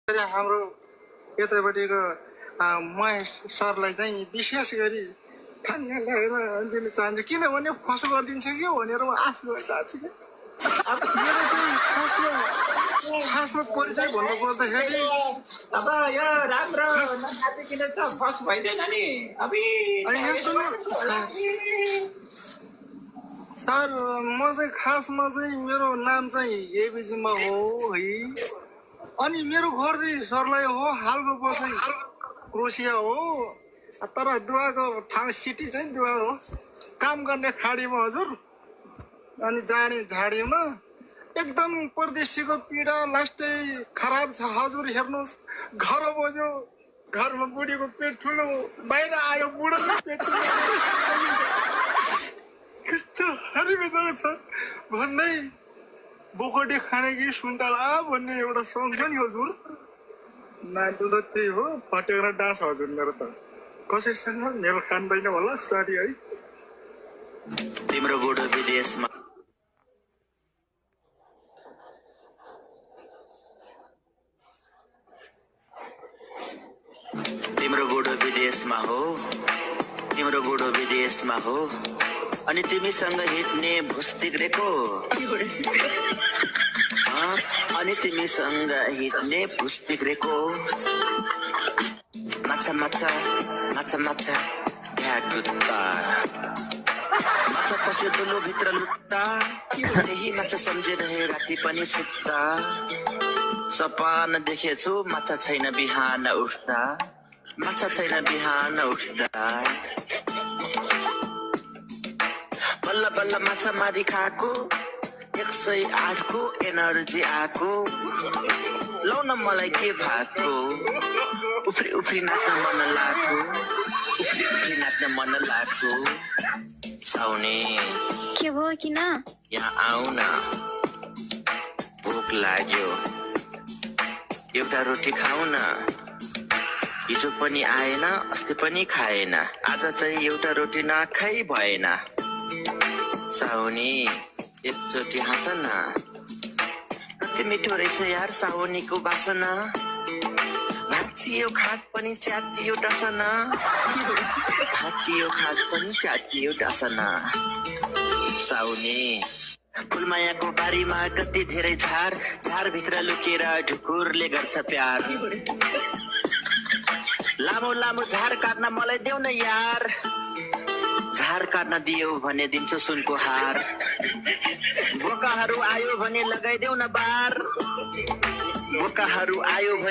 हाम्रो यतापट्टिको महेश सरलाई चाहिँ विशेष गरी थाङ्गा लगाएर दिन चाहन्छु, किनभने फसो गरिदिन्छ कि भनेर म आश गरिरहेको छु कि अब मेरो चाहिँ खासमा परिचय भन्नु पर्दाखेरि अब यो राम्रो नखातिकन त फस भइदैन नि। यहाँ सुन्नु सर, म चाहिँ खासमा चाहिँ मेरो नाम चाहिँ एबिजीमा हो है, अनि मेरो घर चाहिँ सरलाई हो, हालको पो चाहिँ क्रोसिया हो, तर दुवाको ठाउँ सिटी चाहिँ दुवा हो, काम गर्ने खाडीमा हजुर, अनि जाने झाडीमा एकदम परदेशीको पीडा लास्टै खराब छ हजुर। हेर्नुहोस्, घर बज्यो, घरमा बुढीको पेट ठुलो, बाहिर आयो बुढोको पेट कस्तो हरिबेदो छ भन्दै बोकडी खाने कि सुन्तला भन्ने एउटा सङ छ नि हजुर। नाटु त त्यही हो, फटेर डाँस हजुर। मेरो त कसैसँग मेल खाँदैन होला, सरी है। तिम्रो बुढो विदेशमा हो, तिम्रो बुढो विदेशमा हो, अनि तिमीसँग हिँड्ने भुस तिग्रेको, अनि तिमीसँग हिँड्ने भुस तिग्रेको। माछा माछा माछा माछा भ्याटुत्ता, माछा पस्यो दुलो भित्र लुट्टा, त्यही माछा सम्झिरहे राति पनि सुत्ता। सपना देखेछु माछा छैन बिहान उठ्दा, माछा छैन बिहान उठ्दा। बल्ल बल्ल माछा मारी खाएको, 108 को एनर्जी आएको, लाउन मलाई के भएको, उफ्री उफ्री नाच्न मन लाग्यो, उफ्री उफ्री नाच्न मन लाग्यो। साउने के भयो किन? यहाँ आऊ न, भोक लाग्यो, एउटा रोटी खाऊ न। हिजो पनि आएन, अस्ति पनि खाएन, आज चाहिँ एउटा रोटी नखाइ भएन। साउनी एकचोटि हाँस न, कति मिठो रहेछ यार साउनीको बासना। भाँचियो खाट पनि च्यातियो डसना, भाँचियो खाट पनि च्यातियो डसना। साउनी फुलमायाको बारीमा कति धेरै झार, झारभित्र लुकेर ढुकुरले गर्छ प्यार। लामो लामो झार काट्न मलाई देऊ न यार, झार काट्न दियो भने दिन्छु सुनको हार। बोकाहरू आयो भने लगाइदेऊ न बार, बोकाहरू आयो भने